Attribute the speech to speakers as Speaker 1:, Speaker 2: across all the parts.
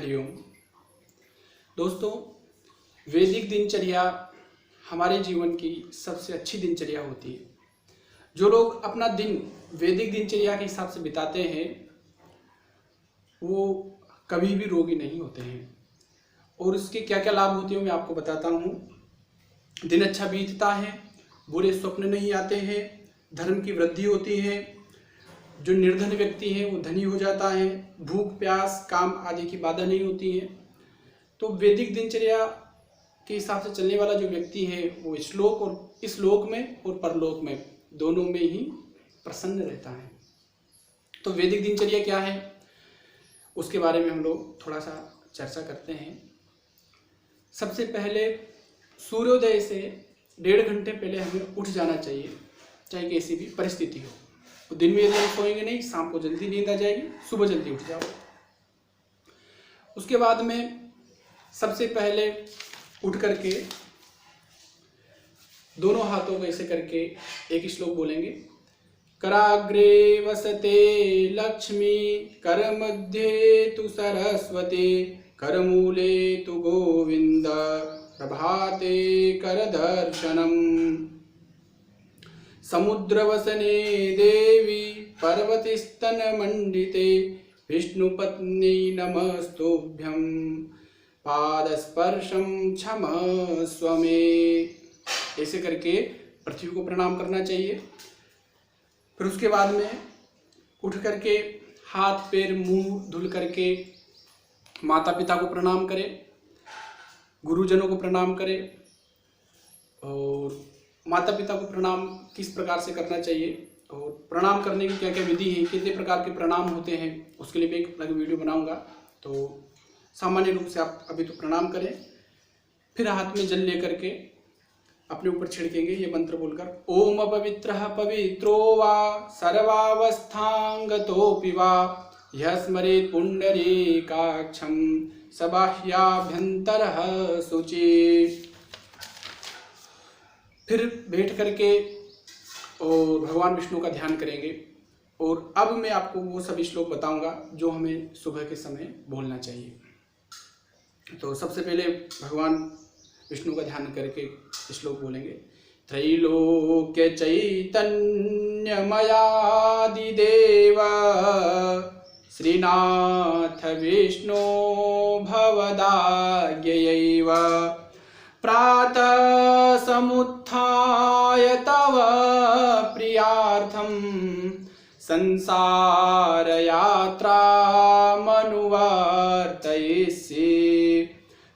Speaker 1: हरिओम। दोस्तों, वैदिक दिनचर्या हमारे जीवन की सबसे अच्छी दिनचर्या होती है। जो लोग अपना दिन वैदिक दिनचर्या के हिसाब से बिताते हैं वो कभी भी रोगी नहीं होते हैं। और इसके क्या क्या लाभ होते हैं मैं आपको बताता हूँ। दिन अच्छा बीतता है, बुरे स्वप्न नहीं आते हैं, धर्म की वृद्धि होती है, जो निर्धन व्यक्ति है वो धनी हो जाता है, भूख प्यास काम आदि की बाधा नहीं होती है। तो वैदिक दिनचर्या के हिसाब से चलने वाला जो व्यक्ति है वो इस लोक में और परलोक में दोनों में ही प्रसन्न रहता है। तो वैदिक दिनचर्या क्या है उसके बारे में हम लोग थोड़ा सा चर्चा करते हैं। सबसे पहले सूर्योदय से 1.5 घंटे पहले हमें उठ जाना चाहिए, चाहे कैसी भी परिस्थिति हो। तो दिन में यदि हम सोएंगे नहीं, शाम को जल्दी नींद आ जाएगी, सुबह जल्दी उठ जाओ। उसके बाद में सबसे पहले उठ करके दोनों हाथों को ऐसे करके एक श्लोक बोलेंगे। कराग्रे वसते लक्ष्मी, कर मध्ये तु सरस्वती, करमूले तु गोविंद, प्रभाते कर दर्शनम। समुद्रवसने देवी, पर्वतिस्तन मंडिते, विष्णुपत्नी नमस्तुभ्यं, पादस्पर्शम क्षमस्व मे। ऐसे करके पृथ्वी को प्रणाम करना चाहिए। फिर उसके बाद में उठ करके हाथ पैर मुंह धुल करके माता पिता को प्रणाम करें, गुरुजनों को प्रणाम करें। और माता पिता को प्रणाम किस प्रकार से करना चाहिए और प्रणाम करने की क्या क्या विधि है, कितने प्रकार के प्रणाम होते हैं, उसके लिए मैं एक अलग वीडियो बनाऊंगा। तो सामान्य रूप से आप अभी तो प्रणाम करें। फिर हाथ में जल लेकर के अपने ऊपर छिड़केंगे ये मंत्र बोलकर। ओम अपवित्रः पवित्रो वा सर्वावस्थांगतोऽपि वा, यः स्मरेत् पुण्डरीकाक्षं स बाह्याभ्यन्तरः शुचिः। फिर बैठ करके और भगवान विष्णु का ध्यान करेंगे। और अब मैं आपको वो सभी श्लोक बताऊंगा जो हमें सुबह के समय बोलना चाहिए। तो सबसे पहले भगवान विष्णु का ध्यान करके श्लोक बोलेंगे। त्रैलोक्य चैतन्यमयादिदेव, श्रीनाथ विष्णु भवदाज्ञयैव, प्रातः समुत्थाय तव प्रियार्थं, संसार यात्रामनुवर्तयिष्ये।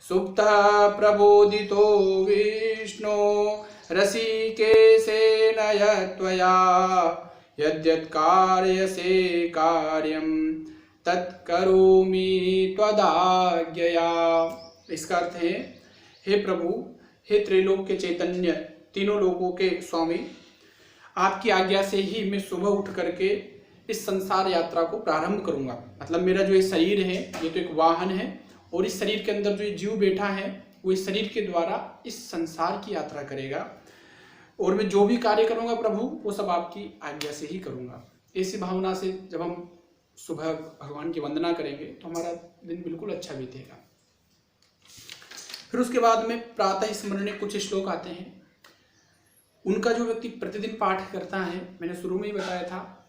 Speaker 1: सुप्तः प्रबोधितो विष्णु, रसिकेशेन यत्त्वया, यद्यत् कार्यसे कार्यं तत्करोमि त्वदाज्ञया। इसका अर्थ है, हे प्रभु, हे त्रैलोक्य चैतन्य, तीनों लोकों के स्वामी, आपकी आज्ञा से ही मैं सुबह उठ करके इस संसार यात्रा को प्रारंभ करूंगा। मतलब मेरा जो ये शरीर है ये तो एक वाहन है और इस शरीर के अंदर जो ये जीव बैठा है वो इस शरीर के द्वारा इस संसार की यात्रा करेगा। और मैं जो भी कार्य करूंगा प्रभु वो सब आपकी आज्ञा से ही करूंगा। ऐसी भावना से जब हम सुबह भगवान की वंदना करेंगे तो हमारा दिन बिल्कुल अच्छा बीतेगा। फिर उसके बाद में प्रातः स्मरणीय कुछ श्लोक आते हैं। उनका जो व्यक्ति प्रतिदिन पाठ करता है, मैंने शुरू में ही बताया था,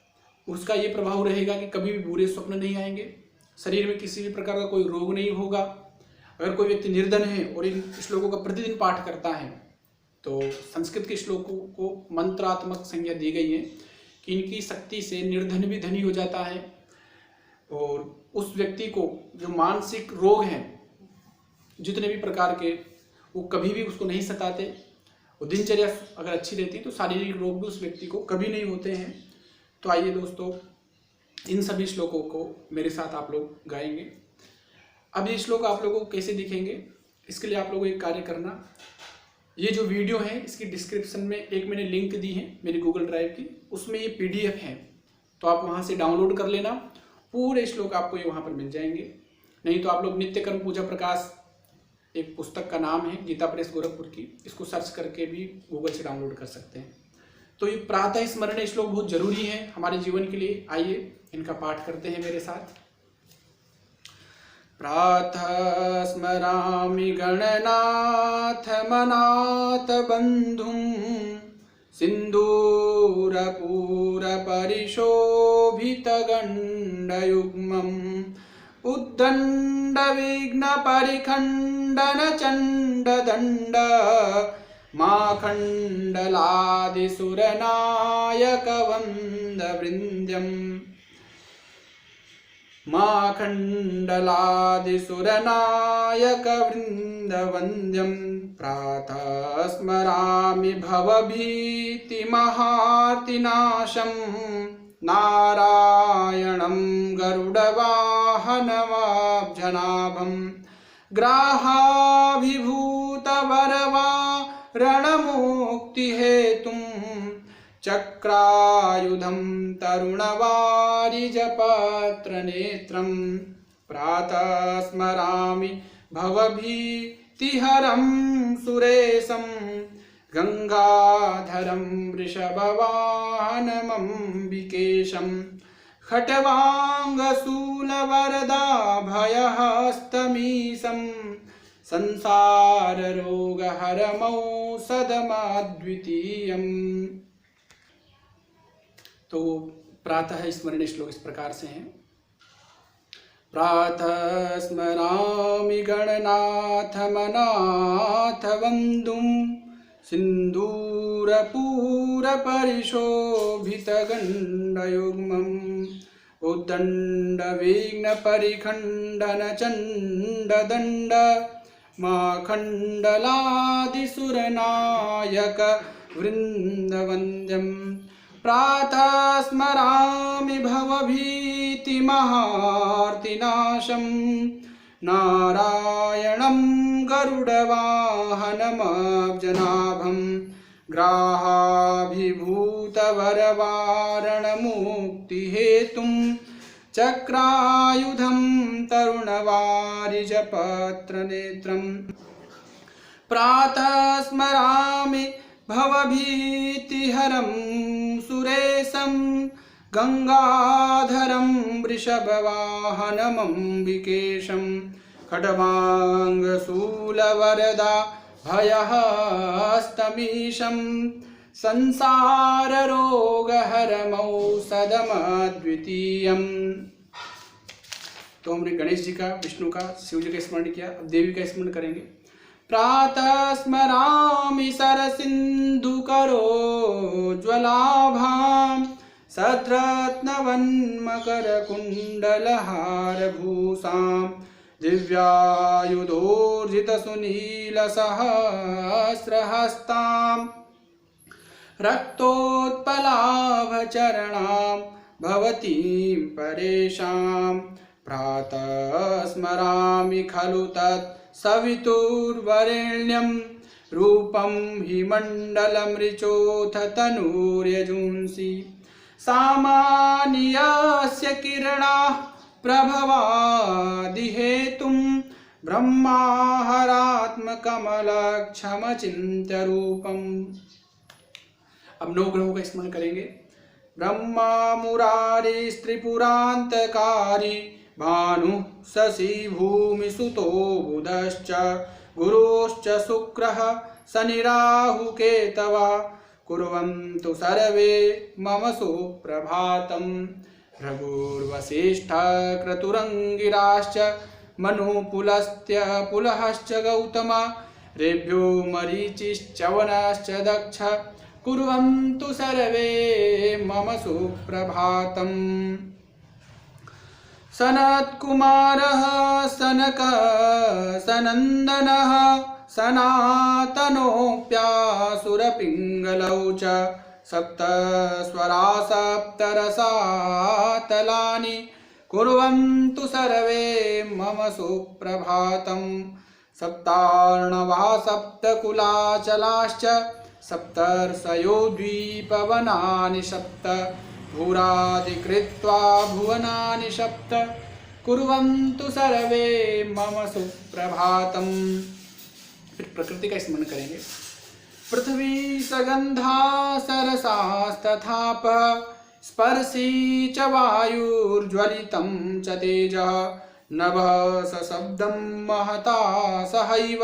Speaker 1: उसका ये प्रभाव रहेगा कि कभी भी बुरे स्वप्न नहीं आएंगे, शरीर में किसी भी प्रकार का कोई रोग नहीं होगा। अगर कोई व्यक्ति निर्धन है और इन श्लोकों का प्रतिदिन पाठ करता है तो संस्कृत के श्लोकों को मंत्रात्मक संज्ञा दी गई है कि इनकी शक्ति से निर्धन भी धनी हो जाता है। और उस व्यक्ति को जो मानसिक रोग हैं जितने भी प्रकार के, वो कभी भी उसको नहीं सताते। और दिनचर्या अगर अच्छी रहती है तो शारीरिक रोग भी उस व्यक्ति को कभी नहीं होते हैं। तो आइए दोस्तों, इन सभी श्लोकों को मेरे साथ आप लोग गाएंगे। अब ये श्लोक आप लोगों को कैसे दिखेंगे, इसके लिए आप लोगों को एक कार्य करना, ये जो वीडियो है इसकी डिस्क्रिप्शन में एक मैंने लिंक दी है मेरी गूगल ड्राइव की, उसमें ये PDF है, तो आप वहाँ से डाउनलोड कर लेना। पूरे श्लोक आपको ये वहाँ पर मिल जाएंगे। नहीं तो आप लोग नित्य कर्म पूजा प्रकाश, एक पुस्तक का नाम है गीता प्रेस गोरखपुर की, इसको सर्च करके भी गूगल से डाउनलोड कर सकते हैं। तो ये प्रातः स्मरणीय श्लोक बहुत जरूरी है हमारे जीवन के लिए। आइए इनका पाठ करते हैं मेरे साथ। प्रातः स्मरामि गणनाथमनाथ बन्धुं सिन्दूरपूरपरिशोभितगण्डयुग्मम् उद्दण्डविघ्नपरिखण्डनचण्डदण्ड माखण्डलादिसुरनायकवन्द्यवृन्द्यम् माखण्डलादिसुरनायकवृन्दवन्द्यं प्रातः स्मरामि भवभीतिमहार्तिनाशं नारायणं गरुडवाहनमाब्जनाभं ग्राहाभिभूतवरवारणमुक्तिहेतुं चक्रायुधं तरुणवारिजपत्रनेत्रं प्रातः स्मरामि भवभीतिहरं सुरेशं गंगाधरं वृषभवाहनमम्बिकेशं खट्वाङ्गशूलवरदाभयहस्तमीशं संसाररोगहरमौषधमद्वितीयम्। तो प्रातः स्मरणीय श्लोक इस प्रकार से हैं। प्रातः स्मरामि गणनाथमनाथ बन्धुं सिन्दूरपूरपरिशोभितगण्डयुग्मम् उद्दण्डविघ्नपरिखण्डनचण्डदण्ड माखण्डलादिसुरनायकवृन्दवन्द्यम् प्रातः स्मरामि भवभीतिमहार्तिनाशं नारायणं गरुडवाहनमब्जनाभं ग्राहाभिभूतवरवारणमुक्तिहेतुं चक्रायुधं तरुणवारिजपत्रनेत्रं प्रातः स्मरामि भवभीतिहरं सुरेशं गंगाधरं वृषभवाहनमम्बिकेशं खड्वाङ्गशूलवरदाभयहस्तमीशं संसाररोगहरमौषधमद्वितीयम्। तो हमने गणेश जी का, विष्णु का, शिव जी का स्मरण किया। अब देवी का स्मरण करेंगे। प्रातः स्मरामि सरसिन्धुकरोज्ज्वलाभां सद्रत्नवन्मकरकुण्डलहारभूषां दिव्यायुधोर्जितसुनीलसहस्रहस्तां रक्तोत्पलाभचरणां भवतीं परेशां प्रातः स्मरामि खलु तत् सवितुर्वरेण्यं रूपं हि मण्डलमृचोऽथ तनूर्यजुंसि सामान्यस्य किरणाः प्रभवादिहेतुं ब्रह्माहरात्मकमलक्षमचिन्त्यरूपम्। अब नौ ग्रहों का स्मरण करेंगे। ब्रह्मा मुरारी त्रिपुरान्तकारी भानु शशि भूमिसुतो बुधश्च गुरुश्च शुक्रः शनिराहुकेतवः कुर्वन्तु सर्वे मम सुप्रभातम्। भृगुर्वसिष्ठः क्रतुरङ्गिराश्च मनुपुलस्त्य पुलहश्च गौतमः रेभ्यो मरीचिश्च वनश्च दक्ष कुर्वन्तु सर्वे मम सुप्रभातम्। सनत्कुमारः सनकः सनन्दनः सनातनोऽप्यासुरपिङ्गलौ च सप्तस्वरा सप्तरसातलानि कुर्वन्तु सर्वे मम सुप्रभातम्। सप्तार्णवा सप्तकुलाचलाश्च सप्तर्षयो द्वीपवनानि सप्त भूरादिकृत्वा भुवनानि सप्त कुर्वन्तु सर्वे मम सुप्रभातम्। फिर प्रकृति का स्मरण करेंगे। पृथ्वी सगंधा सरसास्तथाप स्पर्शी च वायुर्ज्वलितं च तेजः नभः सशब्दं महता सहैव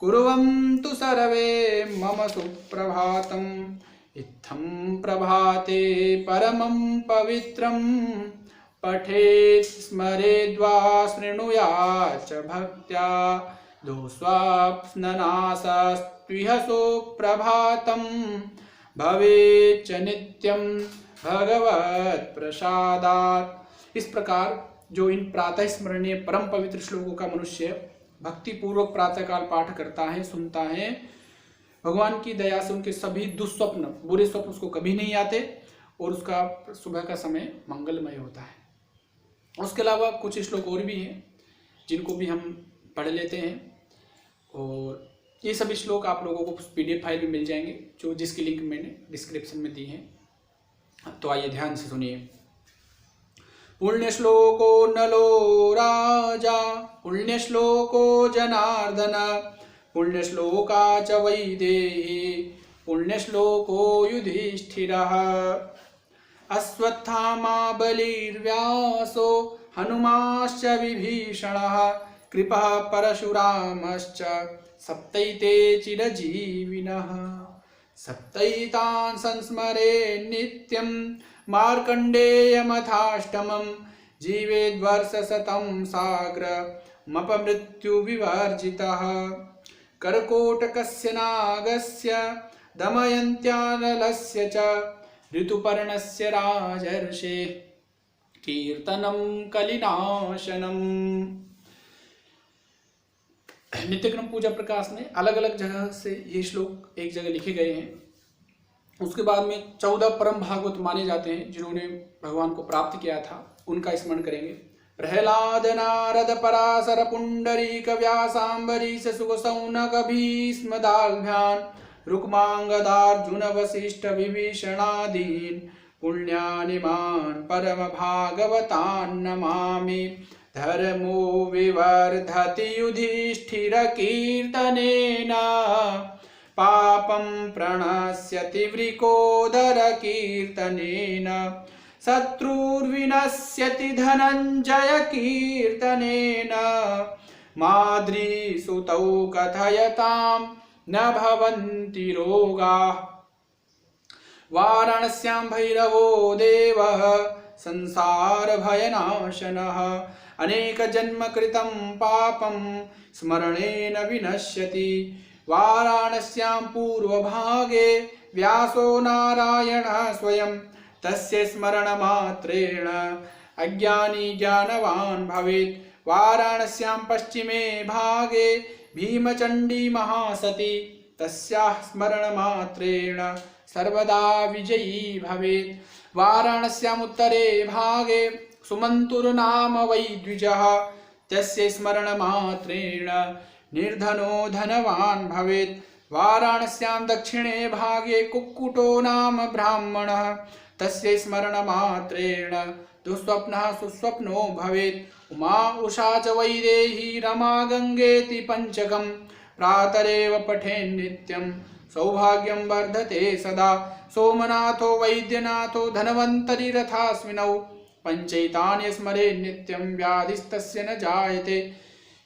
Speaker 1: कुर्वन्तु सर्वे मम सुप्रभातम् इत्थं प्रभाते परमं पवित्रं पठेत् स्मरेद्वा शृणुयात् च भक्त्या दोस्वाप्ननाशस्त्विह सुप्रभातं भवेत् च नित्यं भगवत् प्रसादात्। इस प्रकार जो इन प्रातः स्मरणीय परम पवित्र श्लोकों का मनुष्य भक्ति पूर्वक प्रातःकाल पाठ करता है, सुनता है, भगवान की दया से उनके सभी दुस्वप्न, बुरे स्वप्न उसको कभी नहीं आते और उसका सुबह का समय मंगलमय होता है। उसके अलावा कुछ श्लोक और भी हैं जिनको भी हम पढ़ लेते हैं और ये सभी श्लोक आप लोगों को PDF फाइल में मिल जाएंगे जो जिसकी लिंक मैंने डिस्क्रिप्शन में दी है। तो आइए ध्यान से सुनिए। पुण्य श्लोको नलो राजा पुण्य श्लोको जनार्दन पुण्य श्लोका च वैदेही पुण्य श्लोको युधिष्ठिरः अश्वत्थामा बलिर्व्यासो हनुमाश्च विभीषणः कृपः परशुरामश्च सप्तैते चिरजीविनः सप्तैतान् संस्मरे नित्यं मार्कण्डेयमथाष्टमं जीवेद्वर्षशतं साग्रमपमृत्युविवर्जितः कर्कोटकस्य नागस्य दमयन्त्यानलस्य च ऋतुपर्णस्य राजर्षे कीर्तनं कलिनाशनम्। नित्यक्रम पूजा प्रकाश में अलग अलग जगह से ये श्लोक एक जगह लिखे गए हैं। उसके बाद में 14 परम भागवत माने जाते हैं जिन्होंने भगवान को प्राप्त किया था, उनका स्मरण करेंगे। प्रहलाद नारद पराशर पुंडरीक व्यासांबरीश सुख सौनक भीष्म दाल्भ्यान रुक्मांगदार्जुन वसिष्ठ विभीषणादीन पुण्यानिमान परम भागवतान् नमामि। धर्मो विवर्धति युधिष्ठिर कीर्तनेन पापं प्रणश्यति वृकोदर कीर्तनेन शत्रुर्विनश्यति धनञ्जय कीर्तनेन माद्रीसुतौ कथयतां न भवन्ति रोगाः। वाराणस्यां भैरवो देवः संसार भयनाशनः अनेक जन्म कृतं पापं स्मरणेन विनश्यति। वाराणस्यां पूर्वभागे व्यासो नारायणः स्वयं तस्य स्मरणमात्रेण अज्ञानी ज्ञानवान् भवेत्। वाराणस्यां पश्चिमे भागे भीमचण्डी महासती तस्याः स्मरणमात्रेण सर्वदा विजयी भवेत्। वाराणस्याम् उत्तरे भागे सुमन्तुर्नाम वै द्विजः तस्य स्मरणमात्रेण निर्धनो धनवान् भवेत्। वाराणस्यां दक्षिणे भागे कुक्कुटो नाम ब्राह्मणः तस्य स्मरणमात्रेण दुःस्वप्नः सुस्वप्नो भवेत्। उमा उषा च वैदेही रमा गङ्गेति पञ्चकं प्रातरेव पठेन् नित्यं सौभाग्यं वर्धते सदा। सोमनाथो वैद्यनाथो धनवन्तरि रथास्विनौ पञ्चैतानि स्मरेन् नित्यं व्याधिस्तस्य न जायते।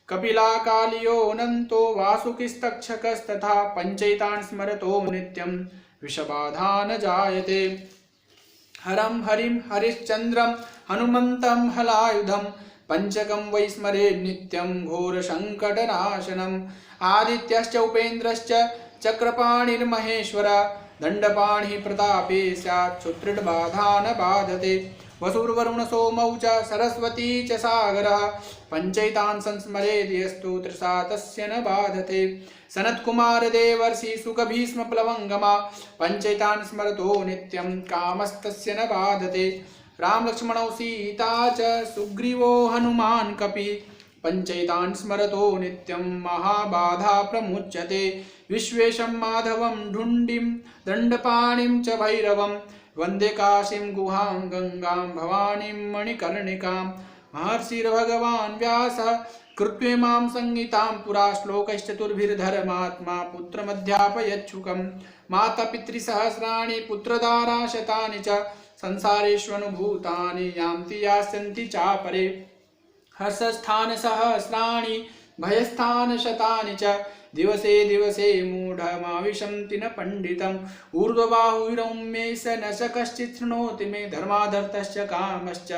Speaker 1: कपिलाकालियो अनन्तो वासुकिस्तक्षकस्तथा पञ्चैतान् स्मरतो नित्यं विषबाधा न जायते। हरं हरिं हरिश्चन्द्रं हनुमन्तं हलायुधं पञ्चकं वै स्मरेन् नित्यं घोरसङ्कटनाशनम्। आदित्यश्च उपेन्द्रश्च चक्रपाणिर्महेश्वर दण्डपाणिः प्रतापे स्यात् सुदृढबाधा न बाधते। वसुर्वरुण सोमौ च सरस्वती च सागरः पञ्चैतान् संस्मरेद् यस्तु तृषा तस्य न बाधते। सनत्कुमार देवर्षि सुख भीष्म प्लवङ्गमा पञ्चैतान् स्मरतो नित्यं कामस्तस्य न बाधते। राम लक्ष्मणौ सीता च सुग्रीवो हनुमान् कपि पञ्चैतान् स्मरतो नित्यं महाबाधा प्रमुच्यते। विश्वेशं माधवं ढुण्डिं दण्डपाणिं च भैरवं वन्दे काशीं गुहां गंगां भवानीं मणिकर्णिकां। महर्षिर्भगवान् व्यासः कृत्वेमां संहितां पुरा श्लोकैश्चतुर्भिर्धर्मात्मा पुत्रमध्यापयच्छुकं। मातापितृसहस्राणि पुत्रदाराशतानि च संसारेष्वनुभूतानि यान्ति यास्यन्ति चापरे। हर्षस्थान सहस्राणि भयस्थान शतानि च दिवसे दिवसे मूढमाविशन्ति न पंडितम् ऊर्ध्वबाहुरौमेश न च कश्चित् शृणोति मे धर्माधर्तश्च कामश्च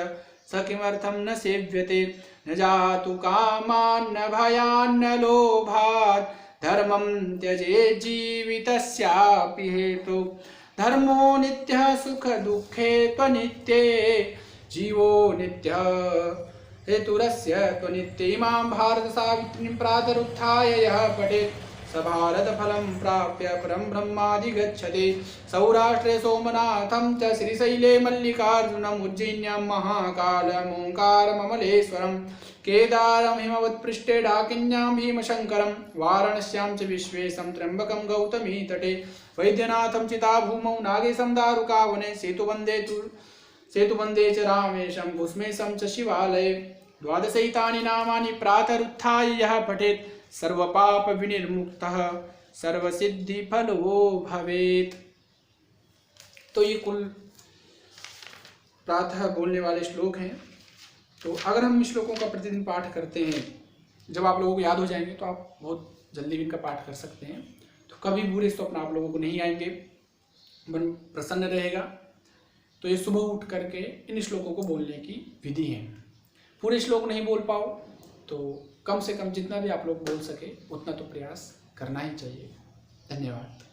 Speaker 1: स किमर्थं न सेव्यते न जातु कामान्न भयान्न लोभात् धर्मं त्यजेत् जीवितस्यापि हेतु धर्मो नित्यः सुख दुःखे त्वनित्ये जीवो नित्यः हेतुरस्य त्वनित्ये इमां भारत सावित्रीं प्रातरुत्थाय यः पठेत् स भारतफलं प्राप्य परं ब्रह्माधिगच्छति सौराष्ट्रे सोमनाथं च श्रीशैले मल्लिकार्जुनम् उज्जैन्यां महाकालम् ओङ्कारममलेश्वरं केदारं हिमवत्पृष्ठे डाकिन्यां भीमशङ्करं वाराणस्यां च विश्वेशं त्र्यम्बकं गौतमी तटे वैद्यनाथं चिताभूमौ नागेशं दारुकावने सेतुबन्धे च रामेशं भूष्मेशं च शिवालये द्वादशैतानि नामानि प्रातरुत्थाय यः पठेत् सर्वपाप विनिर्मुक्तः सर्वसिद्धिफलो भवेत्। तो ये कुल प्रातः बोलने वाले श्लोक हैं। तो अगर हम इन श्लोकों का प्रतिदिन पाठ करते हैं, जब आप लोगों को याद हो जाएंगे तो आप बहुत जल्दी इनका पाठ कर सकते हैं। तो कभी बुरे स्वप्न आप लोगों को नहीं आएंगे, मन प्रसन्न रहेगा। तो ये सुबह उठ करके इन श्लोकों को बोलने की विधि है। पूरे श्लोक नहीं बोल पाओ तो कम से कम जितना भी आप लोग बोल सके उतना तो प्रयास करना ही चाहिए। धन्यवाद।